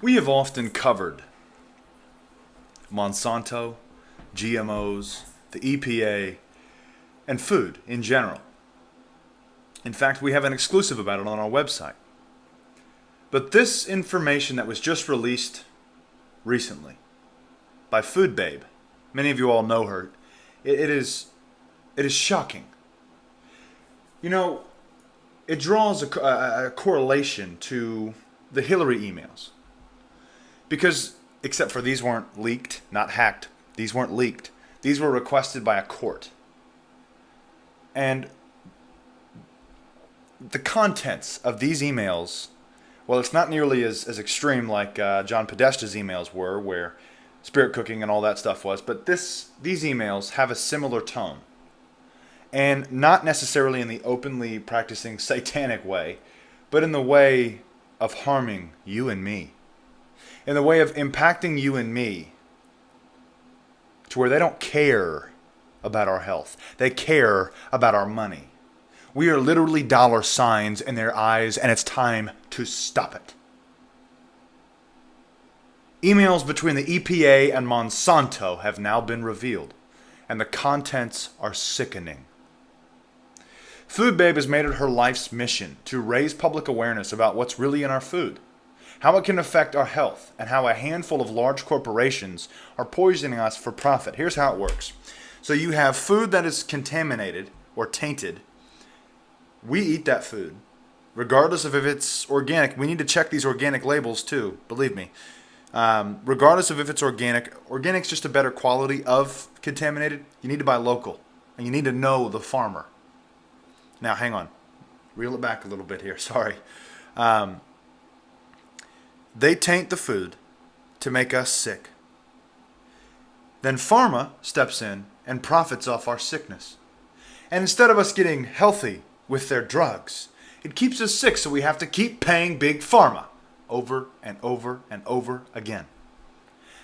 We have often covered Monsanto, GMOs, the EPA, and food in general. In fact, we have an exclusive about it on our website. But this information that was just released recently by Food Babe, many of you all know her, it is shocking. You know, it draws a correlation to the Hillary emails. Because, except for these weren't leaked, not hacked, these weren't leaked. These were requested by a court. And the contents of these emails, well, it's not nearly as extreme like John Podesta's emails were, where spirit cooking and all that stuff was, but these emails have a similar tone. And not necessarily in the openly practicing satanic way, but in the way of harming you and me. In the way of impacting you and me to where they don't care about our health. They care about our money. We are literally dollar signs in their eyes, and it's time to stop it. Emails between the EPA and Monsanto have now been revealed, and the contents are sickening. Food Babe has made it her life's mission to raise public awareness about what's really in our food, how it can affect our health, and how a handful of large corporations are poisoning us for profit. Here's how it works. So you have food that is contaminated or tainted. We eat that food, regardless of if it's organic. We need to check these organic labels too, believe me. Regardless of if it's organic, organic's just a better quality of contaminated. You need to buy local, and you need to know the farmer. Now, hang on. Reel it back a little bit here. Sorry. They taint the food to make us sick. Then pharma steps in and profits off our sickness. And instead of us getting healthy with their drugs, it keeps us sick, so we have to keep paying big pharma over and over and over again.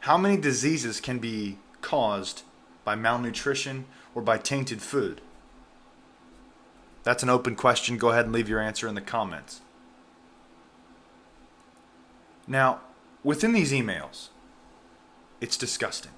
How many diseases can be caused by malnutrition or by tainted food? That's an open question. Go ahead and leave your answer in the comments. Now, within these emails, it's disgusting.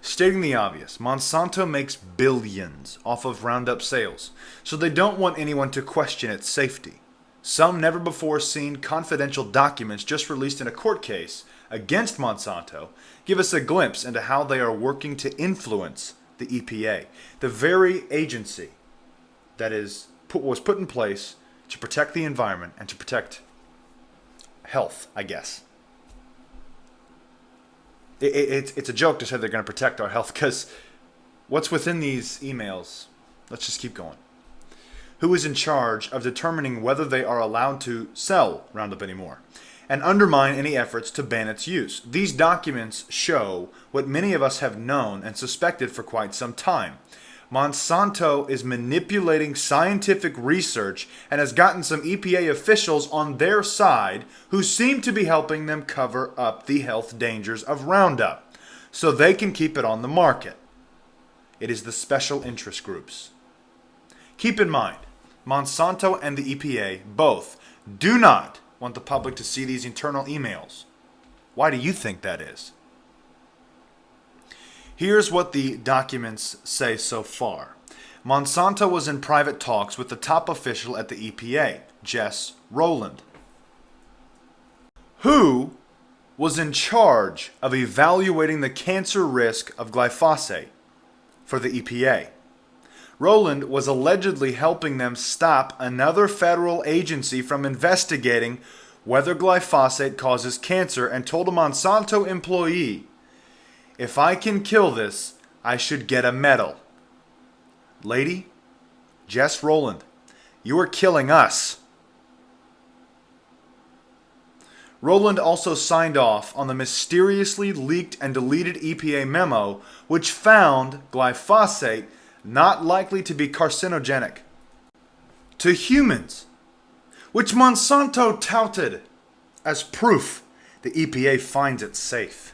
Stating the obvious, Monsanto makes billions off of Roundup sales, so they don't want anyone to question its safety. Some never-before-seen confidential documents just released in a court case against Monsanto give us a glimpse into how they are working to influence the EPA, the very agency that was put in place to protect the environment and to protect health, I guess. It's a joke to say they're going to protect our health, because what's within these emails? Let's just keep going. Who is in charge of determining whether they are allowed to sell Roundup anymore and undermine any efforts to ban its use? These documents show what many of us have known and suspected for quite some time. Monsanto is manipulating scientific research and has gotten some EPA officials on their side who seem to be helping them cover up the health dangers of Roundup so they can keep it on the market. It is the special interest groups. Keep in mind, Monsanto and the EPA both do not want the public to see these internal emails. Why do you think that is? Here's what the documents say so far. Monsanto was in private talks with the top official at the EPA, Jess Rowland, who was in charge of evaluating the cancer risk of glyphosate for the EPA. Rowland was allegedly helping them stop another federal agency from investigating whether glyphosate causes cancer, and told a Monsanto employee, "If I can kill this, I should get a medal." Lady, Jess Rowland, you are killing us. Rowland also signed off on the mysteriously leaked and deleted EPA memo, which found glyphosate not likely to be carcinogenic to humans, which Monsanto touted as proof the EPA finds it safe.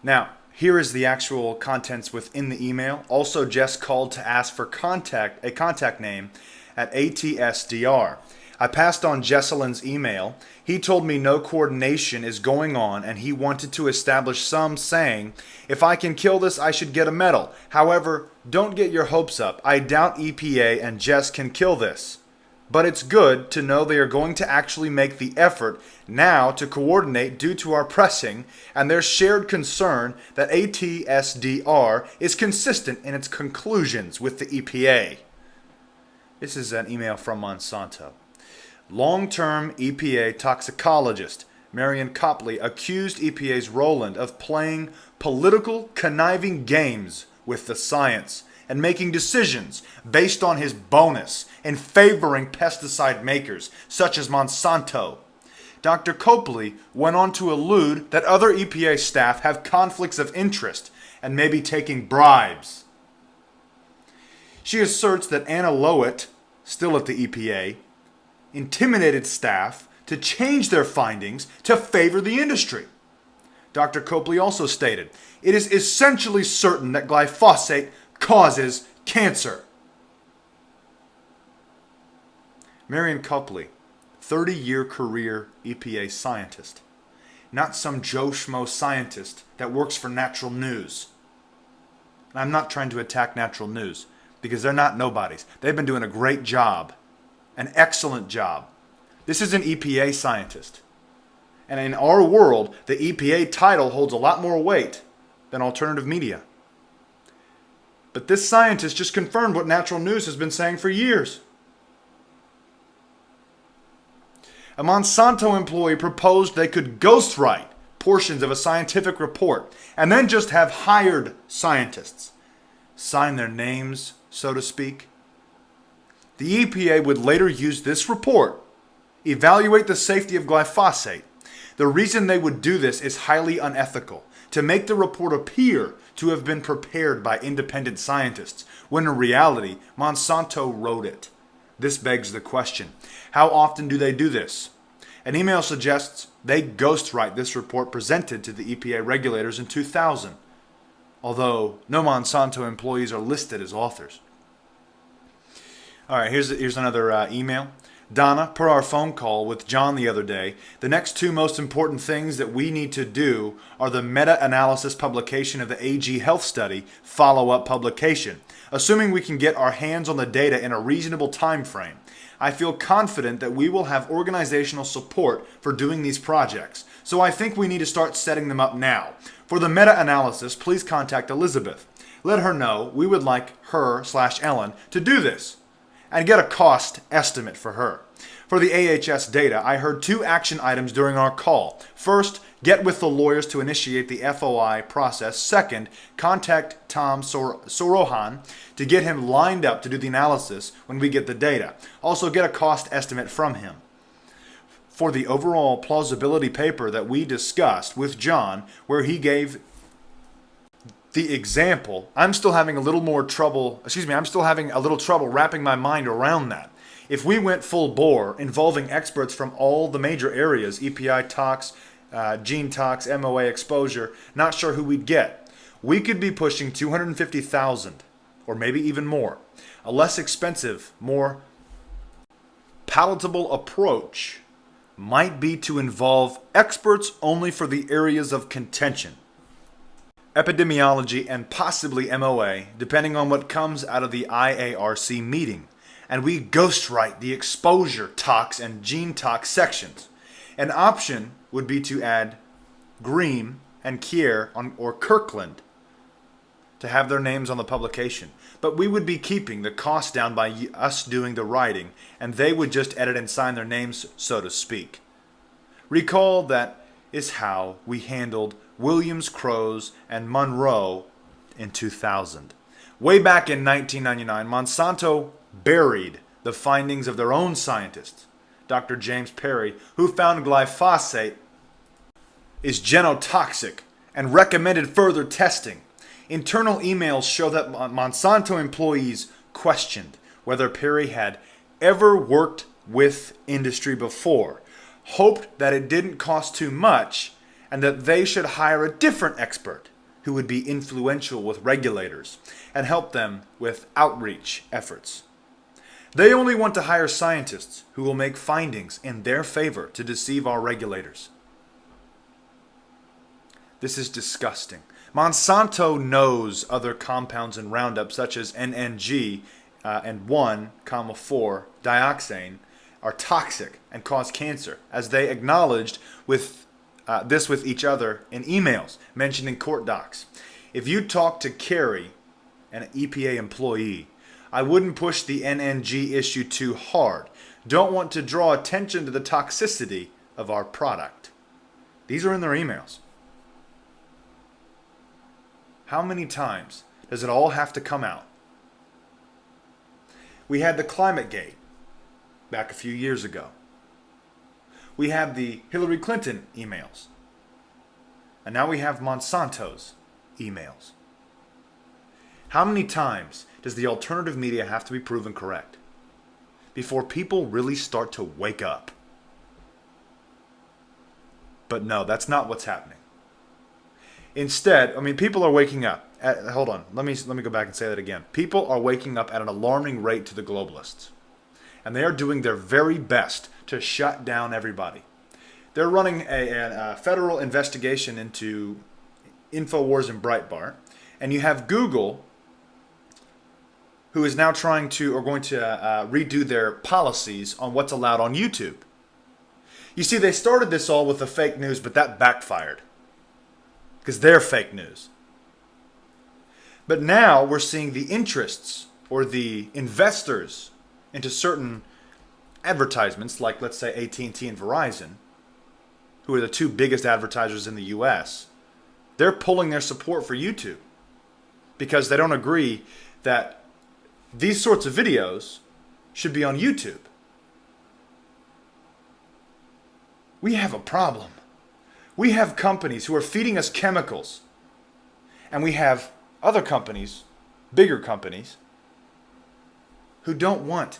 Now, here is the actual contents within the email. Also, Jess called to ask for a contact name at ATSDR. I passed on Jesselin's email. He told me no coordination is going on and he wanted to establish some, saying, if I can kill this, I should get a medal. However, don't get your hopes up. I doubt EPA and Jess can kill this. But it's good to know they are going to actually make the effort now to coordinate due to our pressing and their shared concern that ATSDR is consistent in its conclusions with the EPA. This is an email from Monsanto. Long-term EPA toxicologist Marion Copley accused EPA's Rowland of playing political conniving games with the science and making decisions based on his bonus in favoring pesticide makers such as Monsanto. Dr. Copley went on to allude that other EPA staff have conflicts of interest and may be taking bribes. She asserts that Anna Lowett, still at the EPA, intimidated staff to change their findings to favor the industry. Dr. Copley also stated, it is essentially certain that glyphosate causes cancer. Marion Copley, 30-year career EPA scientist. Not some Joe Schmo scientist that works for Natural News. And I'm not trying to attack Natural News because they're not nobodies. They've been doing a great job, an excellent job. This is an EPA scientist. And in our world, the EPA title holds a lot more weight than alternative media. But this scientist just confirmed what Natural News has been saying for years. A Monsanto employee proposed they could ghostwrite portions of a scientific report and then just have hired scientists sign their names, so to speak. The EPA would later use this report, evaluate the safety of glyphosate. The reason they would do this is highly unethical, to make the report appear to have been prepared by independent scientists, when in reality, Monsanto wrote it. This begs the question, how often do they do this? An email suggests they ghostwrite this report presented to the EPA regulators in 2000, although no Monsanto employees are listed as authors. All right, here's another email. Donna, per our phone call with John the other day, the next two most important things that we need to do are the meta-analysis publication of the AG Health Study follow-up publication. Assuming we can get our hands on the data in a reasonable time frame, I feel confident that we will have organizational support for doing these projects. So I think we need to start setting them up now. For the meta-analysis, please contact Elizabeth. Let her know we would like her/Ellen to do this and get a cost estimate for her. For the AHS data, I heard two action items during our call. First, get with the lawyers to initiate the FOI process. Second, contact Tom Sorohan to get him lined up to do the analysis when we get the data. Also, get a cost estimate from him. For the overall plausibility paper that we discussed with John, where he gave the example, I'm still having a little trouble wrapping my mind around that. If we went full bore, involving experts from all the major areas, EPI tox, gene tox, MOA exposure, not sure who we'd get. We could be pushing 250,000 or maybe even more. A less expensive, more palatable approach might be to involve experts only for the areas of contention. Epidemiology and possibly MOA, depending on what comes out of the IARC meeting. And we ghostwrite the exposure tox and gene tox sections. An option would be to add Greem and Kier or Kirkland to have their names on the publication. But we would be keeping the cost down by us doing the writing, and they would just edit and sign their names, so to speak. Recall that is how we handled Williams, Crows, and Monroe in 2000. Way back in 1999, Monsanto buried the findings of their own scientist, Dr. James Perry, who found glyphosate is genotoxic and recommended further testing. Internal emails show that Monsanto employees questioned whether Perry had ever worked with industry before, hoped that it didn't cost too much, and that they should hire a different expert who would be influential with regulators and help them with outreach efforts. They only want to hire scientists who will make findings in their favor to deceive our regulators. This is disgusting. Monsanto knows other compounds in Roundup, such as NNG and 1,4 dioxane, are toxic and cause cancer, as they acknowledged with this with each other in emails mentioned in court docs. If you talk to Kerry, an EPA employee, I wouldn't push the NNG issue too hard. Don't want to draw attention to the toxicity of our product. These are in their emails. How many times does it all have to come out? We had the Climategate back a few years ago. We had the Hillary Clinton emails. And now we have Monsanto's emails. How many times does the alternative media have to be proven correct before people really start to wake up? But no, that's not what's happening. Instead, people are waking up. Hold on, let me go back and say that again. People are waking up at an alarming rate to the globalists. And they are doing their very best to shut down everybody. They're running a federal investigation into InfoWars and Breitbart. And you have Google, who is now going to redo their policies on what's allowed on YouTube. You see, they started this all with the fake news, but that backfired. Because they're fake news. But now we're seeing the interests or the investors into certain advertisements, like let's say AT&T and Verizon, who are the two biggest advertisers in the US, they're pulling their support for YouTube because they don't agree that these sorts of videos should be on YouTube. We have a problem. We have companies who are feeding us chemicals, and we have other companies, bigger companies, who don't want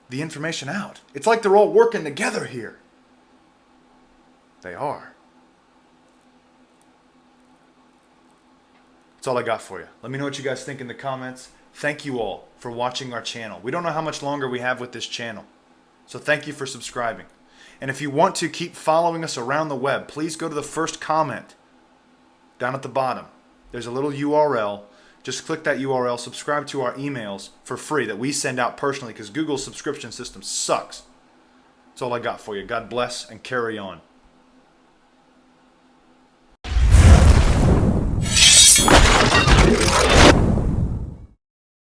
the information out. It's like they're all working together here. They are. That's all I got for you. Let me know what you guys think in the comments. Thank you all for watching our channel. We don't know how much longer we have with this channel, so thank you for subscribing. And if you want to keep following us around the web, please go to the first comment down at the bottom. There's a little URL. Just click that URL, subscribe to our emails for free that we send out personally because Google's subscription system sucks. That's all I got for you. God bless and carry on.